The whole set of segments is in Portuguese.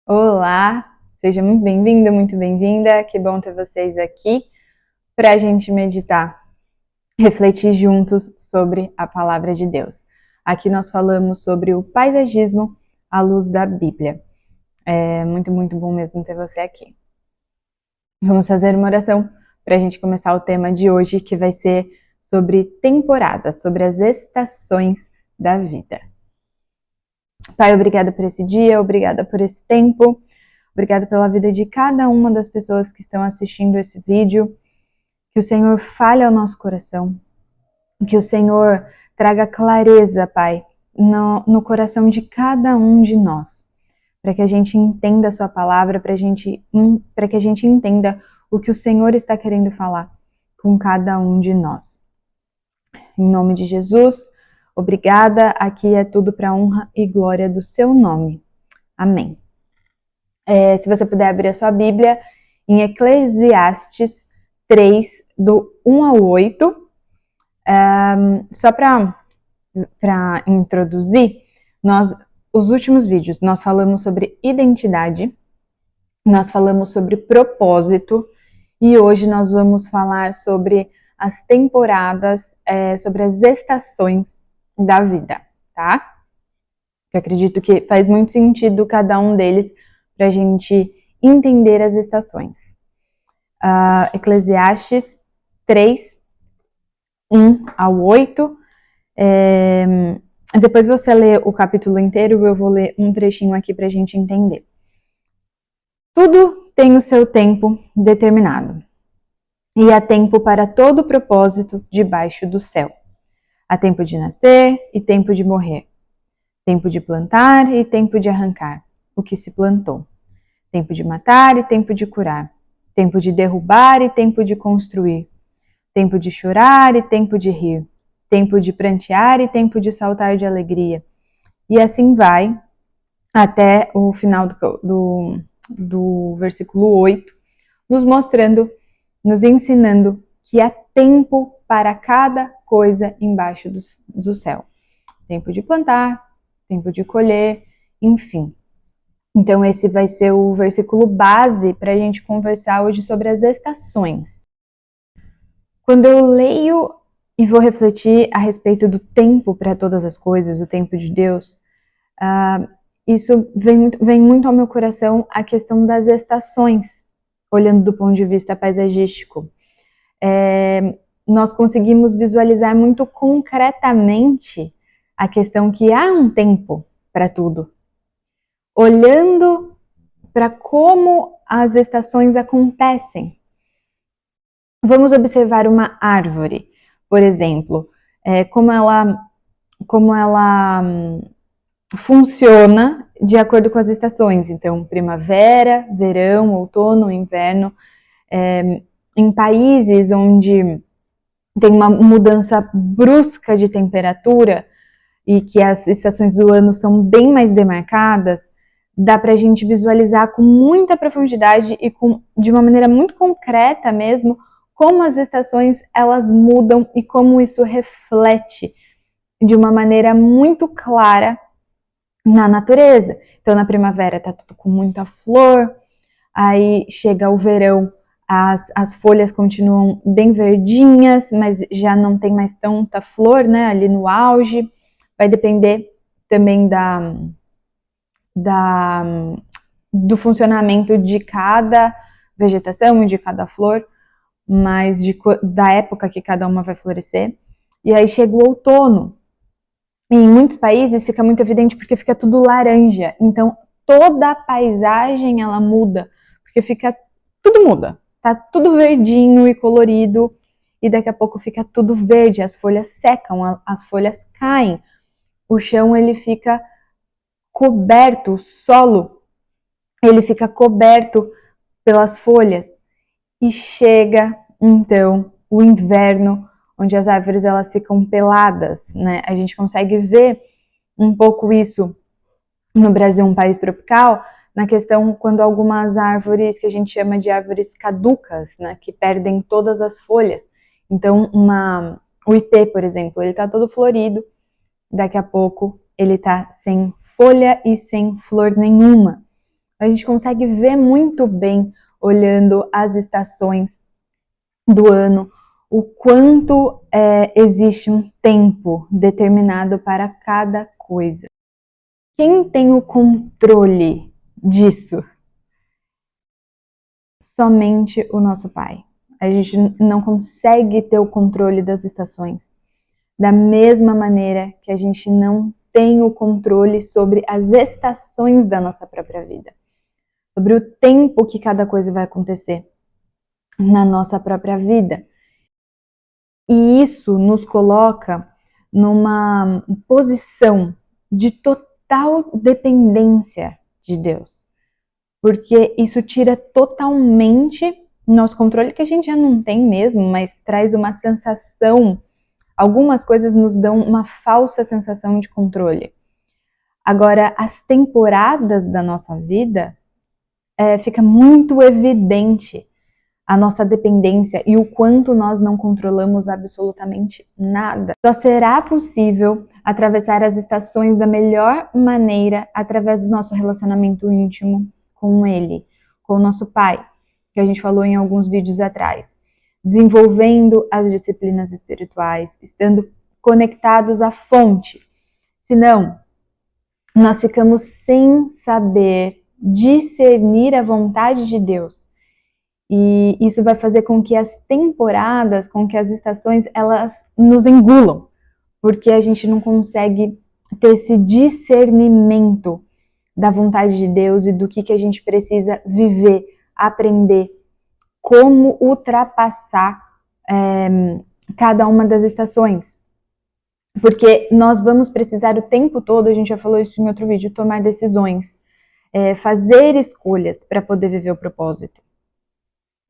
Olá, seja muito bem-vindo, muito bem-vinda. Que bom ter vocês aqui para a gente meditar, refletir juntos sobre a palavra de Deus. Aqui nós falamos sobre o paisagismo à luz da Bíblia. É muito bom mesmo ter você aqui. Vamos fazer uma oração para a gente começar o tema de hoje, que vai ser sobre temporadas, sobre as estações da vida. Pai, obrigada por esse dia, obrigada por esse tempo. Obrigada pela vida de cada uma das pessoas que estão assistindo esse vídeo. Que o Senhor fale ao nosso coração. Que o Senhor traga clareza, Pai, no coração de cada um de nós. Para que a gente entenda a sua palavra, para que a gente entenda o que o Senhor está querendo falar com cada um de nós. Em nome de Jesus, obrigada. Aqui é tudo para a honra e glória do seu nome. Amém. Se você puder abrir a sua Bíblia em Eclesiastes 3, do 1 ao 8. Só para introduzir, os últimos vídeos nós falamos sobre identidade, nós falamos sobre propósito, e hoje nós vamos falar sobre as temporadas, sobre as estações da vida, tá? Eu acredito que faz muito sentido cada um deles para a gente entender as estações. Eclesiastes 3, 1 ao 8. Depois você lê o capítulo inteiro, eu vou ler um trechinho aqui para a gente entender. Tudo tem o seu tempo determinado, e há tempo para todo propósito debaixo do céu. Há tempo de nascer e tempo de morrer, tempo de plantar e tempo de arrancar o que se plantou, tempo de matar e tempo de curar, tempo de derrubar e tempo de construir, tempo de chorar e tempo de rir, tempo de prantear e tempo de saltar de alegria. E assim vai até o final do versículo 8, nos ensinando que há tempo para cada coisa embaixo do céu. Tempo de plantar, tempo de colher, enfim. Então esse vai ser o versículo base para a gente conversar hoje sobre as estações. Quando eu leio e vou refletir a respeito do tempo para todas as coisas, o tempo de Deus, isso vem muito ao meu coração a questão das estações, olhando do ponto de vista paisagístico. Nós conseguimos visualizar muito concretamente a questão que há um tempo para tudo. Olhando para como as estações acontecem. Vamos observar uma árvore, por exemplo, como ela funciona de acordo com as estações. Então, primavera, verão, outono, inverno. Em países onde tem uma mudança brusca de temperatura e que as estações do ano são bem mais demarcadas, dá para a gente visualizar com muita profundidade e de uma maneira muito concreta mesmo, como as estações elas mudam e como isso reflete de uma maneira muito clara na natureza. Então, na primavera tá tudo com muita flor, aí chega o verão, as folhas continuam bem verdinhas, mas já não tem mais tanta flor, né, ali no auge. Vai depender também do funcionamento de cada vegetação e de cada flor, mas da época que cada uma vai florescer. E aí chega o outono. E em muitos países fica muito evidente porque fica tudo laranja. Então toda a paisagem ela muda, porque tudo muda. Tá tudo verdinho e colorido, e daqui a pouco fica tudo verde, as folhas secam, as folhas caem. O chão ele fica coberto, o solo ele fica coberto pelas folhas. E chega então o inverno, onde as árvores elas ficam peladas, né? A gente consegue ver um pouco isso no Brasil, um país tropical, na questão quando algumas árvores que a gente chama de árvores caducas, né, que perdem todas as folhas. Então o ipê, por exemplo, ele está todo florido, daqui a pouco ele está sem folha e sem flor nenhuma. A gente consegue ver muito bem, olhando as estações do ano, o quanto existe um tempo determinado para cada coisa. Quem tem o controle disso? Somente o nosso Pai. A gente não consegue ter o controle das estações. Da mesma maneira que a gente não tem o controle sobre as estações da nossa própria vida. Sobre o tempo que cada coisa vai acontecer na nossa própria vida. E isso nos coloca numa posição de total dependência de Deus. Porque isso tira totalmente nosso controle, que a gente já não tem mesmo, mas traz uma sensação. Algumas coisas nos dão uma falsa sensação de controle. Agora, as temporadas da nossa vida, fica muito evidente a nossa dependência e o quanto nós não controlamos absolutamente nada. Só será possível atravessar as estações da melhor maneira através do nosso relacionamento íntimo com Ele, com o nosso Pai, que a gente falou em alguns vídeos atrás. Desenvolvendo as disciplinas espirituais, estando conectados à fonte. Senão, nós ficamos sem saber discernir a vontade de Deus. E isso vai fazer com que as temporadas, com que as estações, elas nos engulam, porque a gente não consegue ter esse discernimento da vontade de Deus e do que a gente precisa viver, aprender, como ultrapassar cada uma das estações. Porque nós vamos precisar o tempo todo, a gente já falou isso em outro vídeo, tomar decisões, fazer escolhas para poder viver o propósito.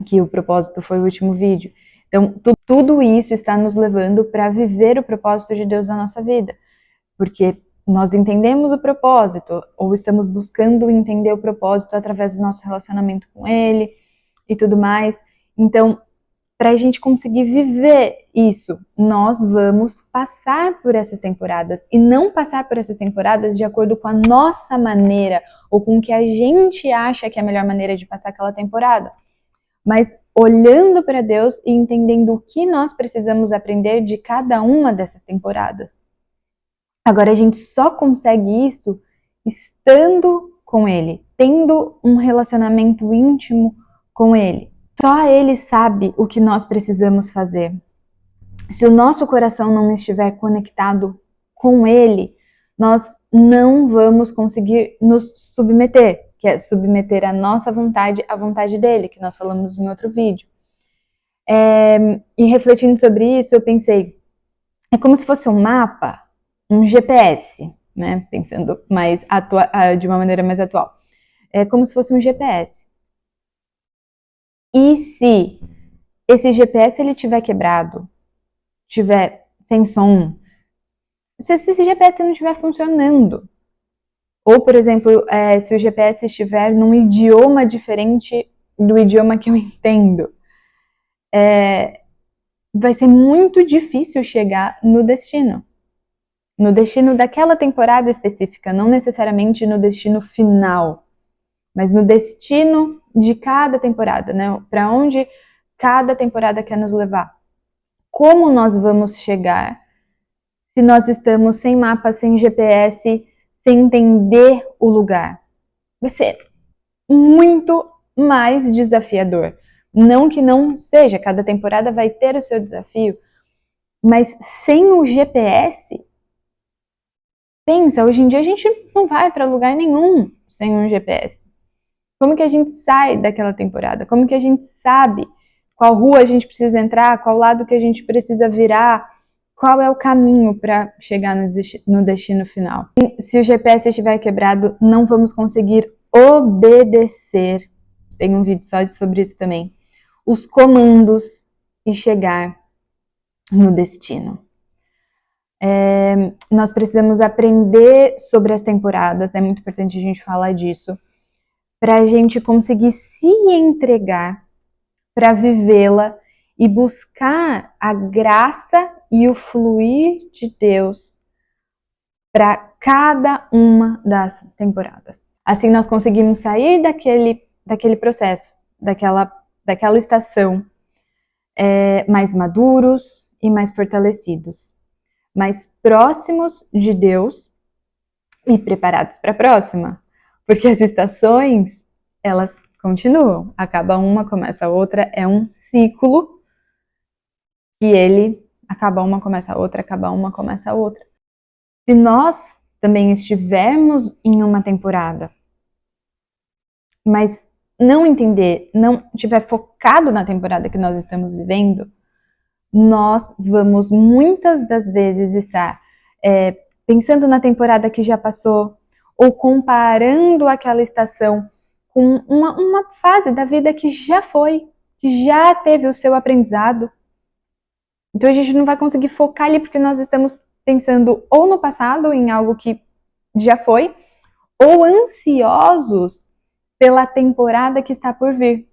Que o propósito foi o último vídeo. Então, tudo isso está nos levando para viver o propósito de Deus na nossa vida. Porque nós entendemos o propósito, ou estamos buscando entender o propósito através do nosso relacionamento com Ele e tudo mais. Então, para a gente conseguir viver isso, nós vamos passar por essas temporadas. E não passar por essas temporadas de acordo com a nossa maneira, ou com o que a gente acha que é a melhor maneira de passar aquela temporada. Mas olhando para Deus e entendendo o que nós precisamos aprender de cada uma dessas temporadas. Agora, a gente só consegue isso estando com Ele, tendo um relacionamento íntimo com Ele. Só Ele sabe o que nós precisamos fazer. Se o nosso coração não estiver conectado com Ele, nós não vamos conseguir nos submeter, que é submeter a nossa vontade à vontade dele, que nós falamos em outro vídeo. E refletindo sobre isso, eu pensei, é como se fosse um mapa, um GPS, né? Pensando mais de uma maneira mais atual. É como se fosse um GPS. E se esse GPS ele tiver quebrado, tiver sem som, se esse GPS não estiver funcionando, ou, por exemplo, se o GPS estiver num idioma diferente do idioma que eu entendo, vai ser muito difícil chegar no destino. No destino daquela temporada específica, não necessariamente no destino final, mas no destino de cada temporada, né? Para onde cada temporada quer nos levar. Como nós vamos chegar se nós estamos sem mapa, sem GPS, sem entender o lugar? Vai ser muito mais desafiador. Não que não seja, cada temporada vai ter o seu desafio, mas sem o GPS, pensa, hoje em dia a gente não vai para lugar nenhum sem um GPS. Como que a gente sai daquela temporada? Como que a gente sabe qual rua a gente precisa entrar, qual lado que a gente precisa virar, qual é o caminho para chegar no destino final? Se o GPS estiver quebrado, não vamos conseguir obedecer, tem um vídeo só sobre isso também, os comandos e chegar no destino. Nós precisamos aprender sobre as temporadas, é muito importante a gente falar disso, para a gente conseguir se entregar para vivê-la e buscar a graça e o fluir de Deus para cada uma das temporadas. Assim nós conseguimos sair daquele processo, daquela estação, mais maduros e mais fortalecidos, mais próximos de Deus e preparados para a próxima. Porque as estações, elas continuam. Acaba uma, começa a outra. É um ciclo que ele acaba uma, começa a outra, acaba uma, começa a outra. Se nós também estivermos em uma temporada, mas não entender, não estiver focado na temporada que nós estamos vivendo, nós vamos muitas das vezes estar pensando na temporada que já passou, ou comparando aquela estação com uma fase da vida que já foi, que já teve o seu aprendizado. Então a gente não vai conseguir focar ali porque nós estamos pensando ou no passado, em algo que já foi, ou ansiosos pela temporada que está por vir.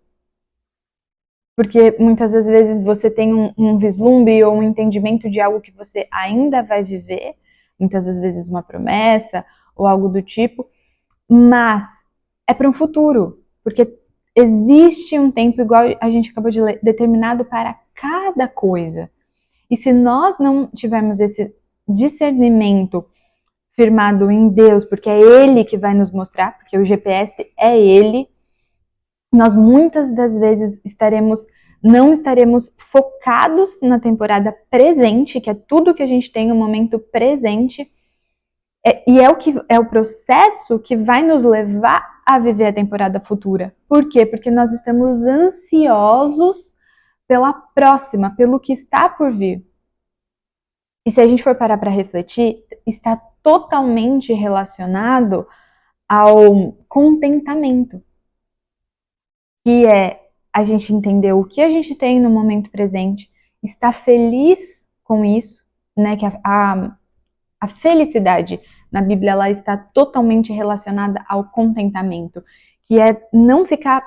Porque muitas das vezes você tem um vislumbre ou um entendimento de algo que você ainda vai viver, muitas das vezes uma promessa ou algo do tipo, mas é para um futuro, porque existe um tempo, igual a gente acabou de ler, determinado para cada coisa. E se nós não tivermos esse discernimento firmado em Deus, porque é Ele que vai nos mostrar, porque o GPS é Ele, nós muitas das vezes não estaremos focados na temporada presente, que é tudo que a gente tem no momento presente, e é o processo que vai nos levar a viver a temporada futura. Por quê? Porque nós estamos ansiosos pela próxima, pelo que está por vir. E se a gente for parar para refletir, está totalmente relacionado ao contentamento, que é a gente entender o que a gente tem no momento presente, estar feliz com isso, né? Que a felicidade na Bíblia ela está totalmente relacionada ao contentamento, que é não ficar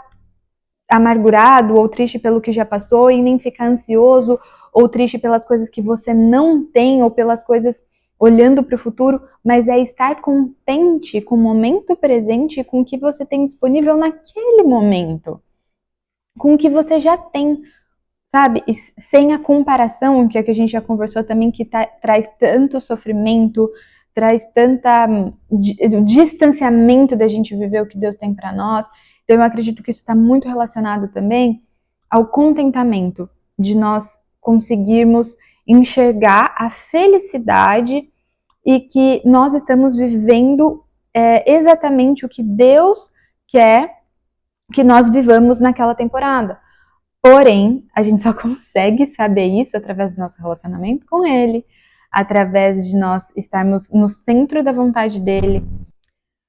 amargurado ou triste pelo que já passou e nem ficar ansioso ou triste pelas coisas que você não tem ou pelas coisas olhando para o futuro, mas é estar contente com o momento presente e com o que você tem disponível naquele momento, com o que você já tem, sabe? E sem a comparação, que é que a gente já conversou também, que traz tanto sofrimento, traz tanta distanciamento da gente viver o que Deus tem para nós. Então eu acredito que isso está muito relacionado também ao contentamento, de nós conseguirmos enxergar a felicidade e que nós estamos vivendo exatamente o que Deus quer que nós vivamos naquela temporada. Porém, a gente só consegue saber isso através do nosso relacionamento com Ele, através de nós estarmos no centro da vontade dEle.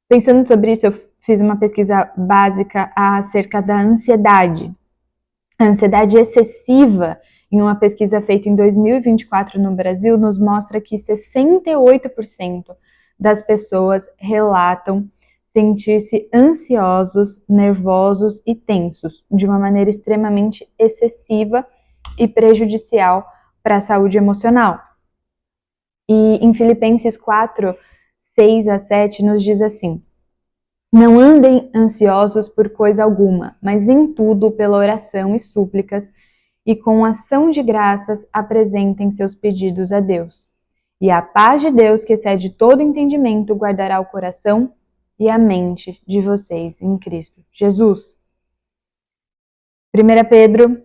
Pensando sobre isso, eu fiz uma pesquisa básica acerca da ansiedade. A ansiedade excessiva, em uma pesquisa feita em 2024 no Brasil, nos mostra que 68% das pessoas relatam sentir-se ansiosos, nervosos e tensos, de uma maneira extremamente excessiva e prejudicial para a saúde emocional. E em Filipenses 4, 6 a 7 nos diz assim: não andem ansiosos por coisa alguma, mas em tudo, pela oração e súplicas, e com ação de graças apresentem seus pedidos a Deus. E a paz de Deus, que excede todo entendimento, guardará o coração e a mente de vocês em Cristo Jesus. 1 Pedro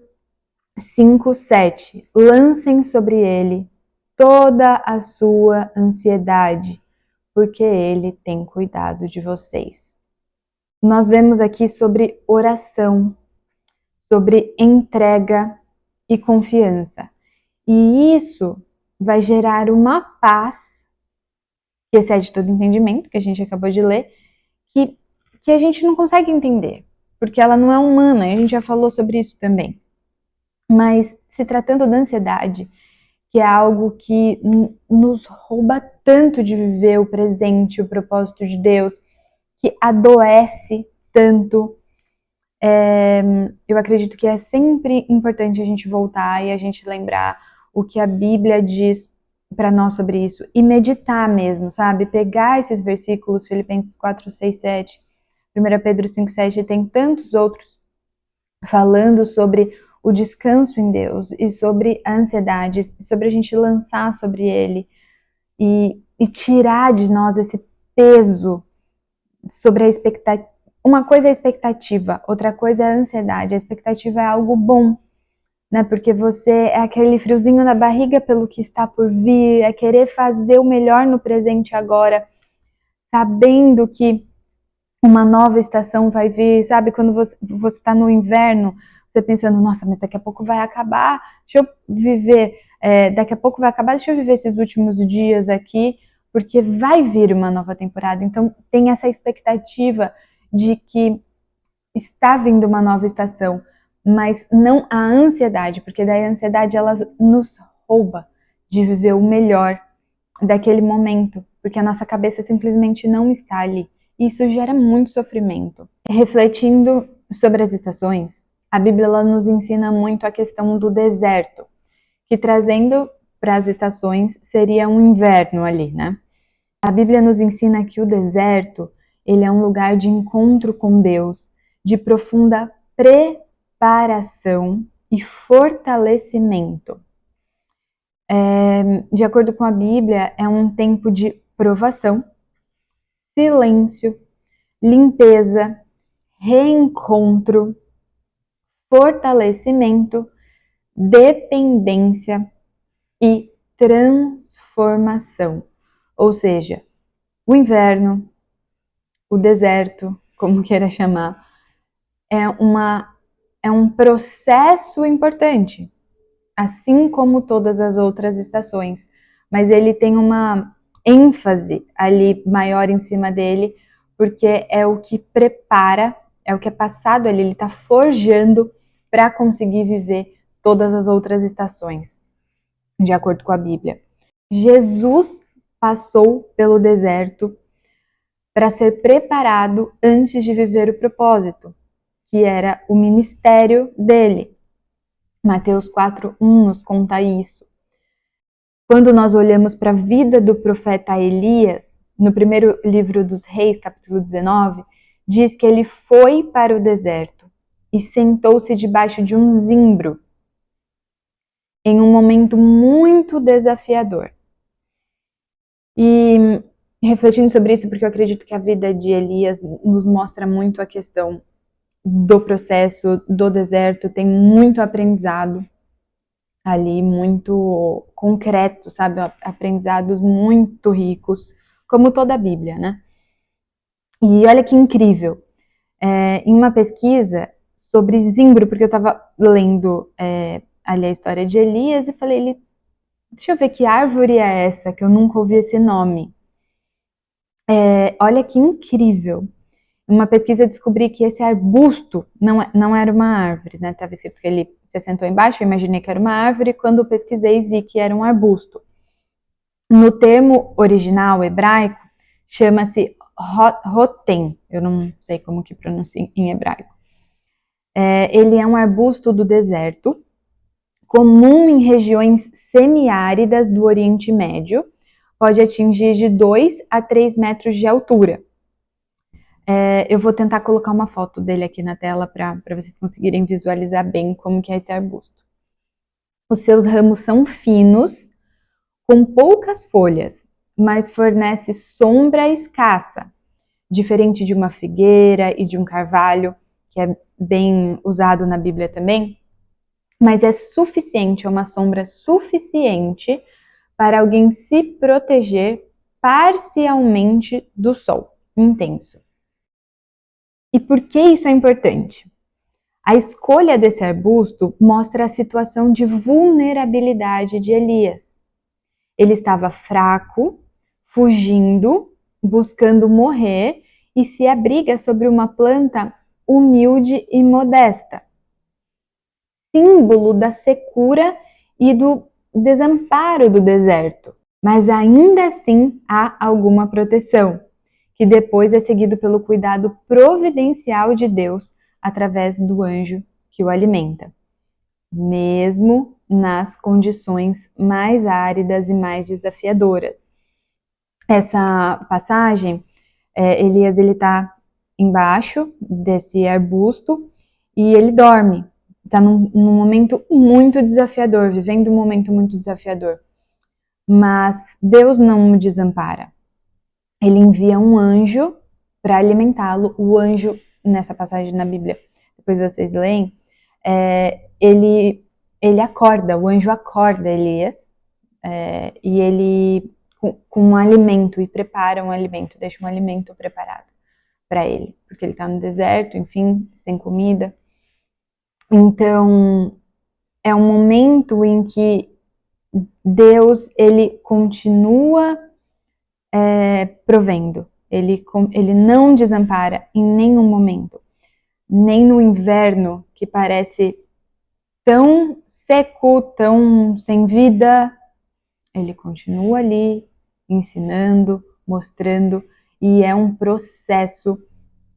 5, 7. Lancem sobre ele toda a sua ansiedade, porque ele tem cuidado de vocês. Nós vemos aqui sobre oração, sobre entrega e confiança. E isso vai gerar uma paz que excede todo entendimento, que a gente acabou de ler, que a gente não consegue entender, porque ela não é humana, e a gente já falou sobre isso também. Mas se tratando da ansiedade, que é algo que nos rouba tanto de viver o presente, o propósito de Deus, que adoece tanto, eu acredito que é sempre importante a gente voltar e a gente lembrar o que a Bíblia diz para nós sobre isso e meditar mesmo, sabe? Pegar esses versículos, Filipenses 4, 6, 7, 1 Pedro 5,7 tem tantos outros falando sobre o descanso em Deus e sobre a ansiedade, sobre a gente lançar sobre Ele e tirar de nós esse peso sobre a expectativa. Uma coisa é a expectativa, outra coisa é a ansiedade. A expectativa é algo bom, né? Porque você é aquele friozinho na barriga pelo que está por vir, é querer fazer o melhor no presente agora, sabendo que uma nova estação vai vir, sabe? Quando você está no inverno, você pensando, nossa, mas daqui a pouco vai acabar, deixa eu viver, daqui a pouco vai acabar, deixa eu viver esses últimos dias aqui, porque vai vir uma nova temporada. Então tem essa expectativa de que está vindo uma nova estação, mas não a ansiedade, porque daí a ansiedade ela nos rouba de viver o melhor daquele momento, porque a nossa cabeça simplesmente não está ali. E isso gera muito sofrimento. Refletindo sobre as estações, a Bíblia ela nos ensina muito a questão do deserto, que trazendo para as estações seria um inverno ali, né? A Bíblia nos ensina que o deserto, ele é um lugar de encontro com Deus, de profunda preparação e fortalecimento. De acordo com a Bíblia, é um tempo de provação, silêncio, limpeza, reencontro, fortalecimento, dependência e transformação. Ou seja, o inverno, o deserto, como queira chamar, é um processo importante, assim como todas as outras estações, mas ele tem uma ênfase ali maior em cima dele, porque é o que prepara, é o que é passado ali, ele está forjando para conseguir viver todas as outras estações, de acordo com a Bíblia. Jesus passou pelo deserto para ser preparado antes de viver o propósito, que era o ministério dele. Mateus 4:1 nos conta isso. Quando nós olhamos para a vida do profeta Elias, no primeiro livro dos Reis, capítulo 19, diz que ele foi para o deserto e sentou-se debaixo de um zimbro, em um momento muito desafiador. E refletindo sobre isso, porque eu acredito que a vida de Elias nos mostra muito a questão do processo do deserto, tem muito aprendizado ali, muito concreto, sabe? Aprendizados muito ricos, como toda a Bíblia, né? E olha que incrível, em uma pesquisa sobre zimbro, porque eu estava lendo ali a história de Elias e falei, deixa eu ver que árvore é essa, que eu nunca ouvi esse nome. Olha que incrível. Em uma pesquisa descobri que esse arbusto não era uma árvore, né? Estava escrito que ele se assentou embaixo, eu imaginei que era uma árvore, quando eu pesquisei vi que era um arbusto. No termo original hebraico, chama-se rotem, eu não sei como que pronuncia em hebraico. Ele é um arbusto do deserto, comum em regiões semiáridas do Oriente Médio, pode atingir de 2 a 3 metros de altura. Eu vou tentar colocar uma foto dele aqui na tela para vocês conseguirem visualizar bem como que é esse arbusto. Os seus ramos são finos, com poucas folhas, mas fornece sombra escassa, diferente de uma figueira e de um carvalho, que é bem usado na Bíblia também, mas é suficiente, é uma sombra suficiente para alguém se proteger parcialmente do sol intenso. E por que isso é importante? A escolha desse arbusto mostra a situação de vulnerabilidade de Elias. Ele estava fraco, fugindo, buscando morrer e se abriga sobre uma planta humilde e modesta, símbolo da secura e do desamparo do deserto. Mas ainda assim há alguma proteção, que depois é seguido pelo cuidado providencial de Deus através do anjo que o alimenta, mesmo nas condições mais áridas e mais desafiadoras. Essa passagem, Elias está embaixo desse arbusto e ele dorme. Está num momento muito desafiador, vivendo um momento muito desafiador. Mas Deus não o desampara. Ele envia um anjo para alimentá-lo. O anjo, nessa passagem na Bíblia, depois vocês leem, ele acorda, o anjo acorda Elias, e ele com um alimento, e prepara um alimento, deixa um alimento preparado para ele, porque ele está no deserto, enfim, sem comida. Então, é um momento em que Deus, ele continua provendo. Ele não desampara em nenhum momento. Nem no inverno, que parece tão seco, tão sem vida, ele continua ali, ensinando, mostrando, e é um processo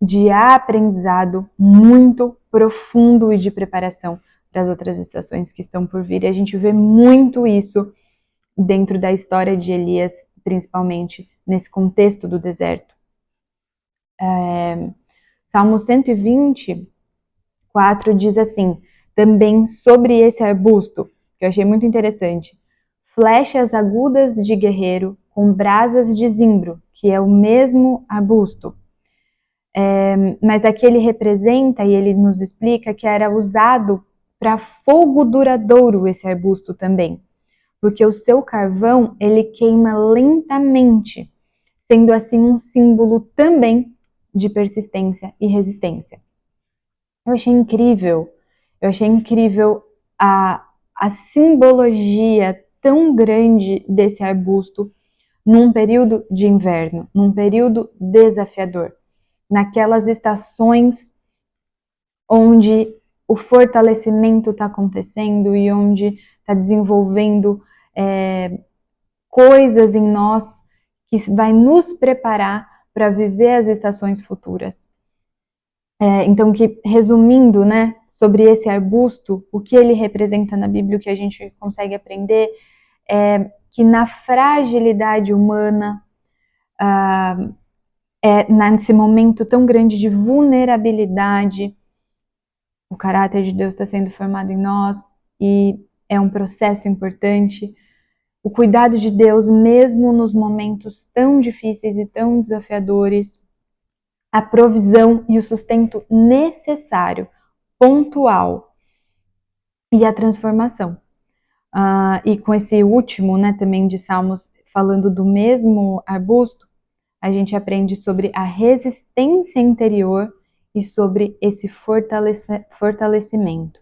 de aprendizado muito profundo e de preparação para as outras estações que estão por vir. E a gente vê muito isso dentro da história de Elias, principalmente nesse contexto do deserto. Salmo 124 diz assim, também sobre esse arbusto, que eu achei muito interessante, flechas agudas de guerreiro com brasas de zimbro, que é o mesmo arbusto. Mas aqui ele representa e ele nos explica que era usado para fogo duradouro esse arbusto também, porque o seu carvão ele queima lentamente, sendo assim um símbolo também de persistência e resistência. Eu achei incrível a simbologia tão grande desse arbusto num período de inverno, num período desafiador, naquelas estações onde o fortalecimento está acontecendo e onde está desenvolvendo coisas em nós que vai nos preparar para viver as estações futuras. Então, resumindo, né, sobre esse arbusto, o que ele representa na Bíblia, o que a gente consegue aprender é que na fragilidade humana, nesse momento tão grande de vulnerabilidade, o caráter de Deus está sendo formado em nós e é um processo importante. O cuidado de Deus, mesmo nos momentos tão difíceis e tão desafiadores, a provisão e o sustento necessário, pontual, e a transformação. E com esse último, né, também de Salmos, falando do mesmo arbusto, a gente aprende sobre a resistência interior e sobre esse fortalecimento.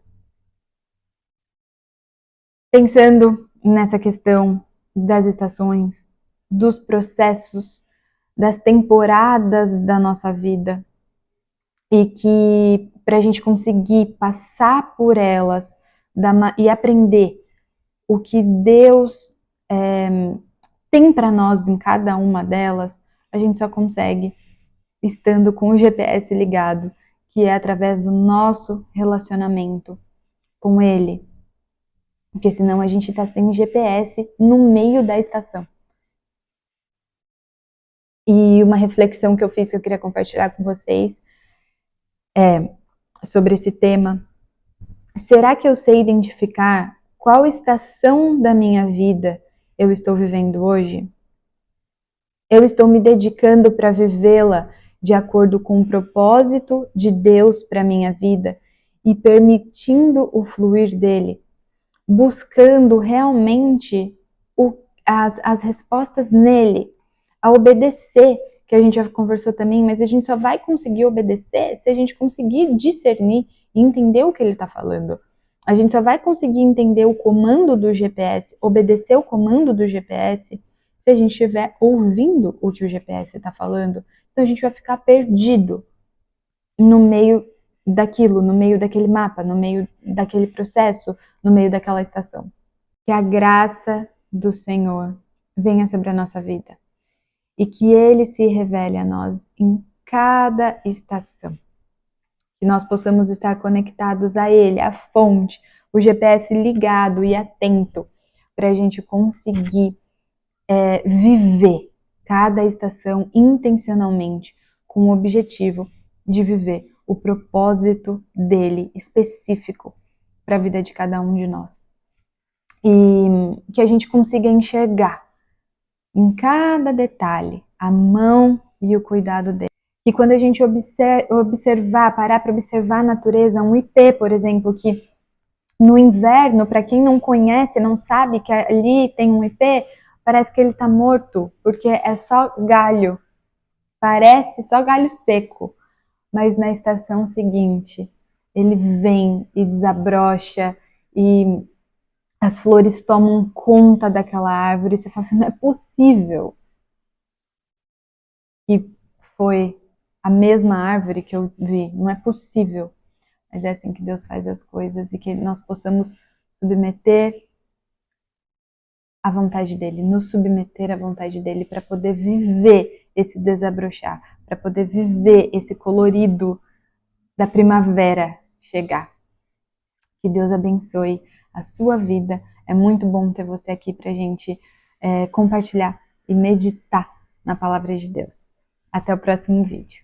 Pensando nessa questão das estações, dos processos, das temporadas da nossa vida, e que para a gente conseguir passar por elas e aprender o que Deus tem para nós em cada uma delas, a gente só consegue estando com o GPS ligado, que é através do nosso relacionamento com Ele. Porque senão a gente está sem GPS no meio da estação. E uma reflexão que eu fiz que eu queria compartilhar com vocês sobre esse tema. Será que eu sei identificar qual estação da minha vida eu estou vivendo hoje? Eu estou me dedicando para vivê-la de acordo com o propósito de Deus para a minha vida e permitindo o fluir dele, buscando realmente as respostas nele, a obedecer, que a gente já conversou também, mas a gente só vai conseguir obedecer se a gente conseguir discernir e entender o que ele está falando. A gente só vai conseguir entender o comando do GPS, obedecer o comando do GPS, se a gente estiver ouvindo o que o GPS está falando. Então a gente vai ficar perdido no meio daquilo, no meio daquele mapa, no meio daquele processo, no meio daquela estação. Que a graça do Senhor venha sobre a nossa vida e que Ele se revele a nós em cada estação. Que nós possamos estar conectados a Ele, a fonte, o GPS ligado e atento para a gente conseguir viver cada estação intencionalmente com o objetivo de viver o propósito dele específico para a vida de cada um de nós. E que a gente consiga enxergar em cada detalhe a mão e o cuidado dele. Que quando a gente observar, parar para observar a natureza, um ipê, por exemplo, que no inverno, para quem não conhece, não sabe que ali tem um ipê, parece que ele está morto, porque é só galho, parece só galho seco. Mas na estação seguinte, ele vem e desabrocha e as flores tomam conta daquela árvore. E você fala assim, não é possível que foi a mesma árvore que eu vi, não é possível. Mas é assim que Deus faz as coisas e que nós possamos submeter à vontade dele, nos submeter à vontade dele para poder viver esse desabrochar, para poder viver esse colorido da primavera chegar. Que Deus abençoe a sua vida. É muito bom ter você aqui para a gente compartilhar e meditar na palavra de Deus. Até o próximo vídeo.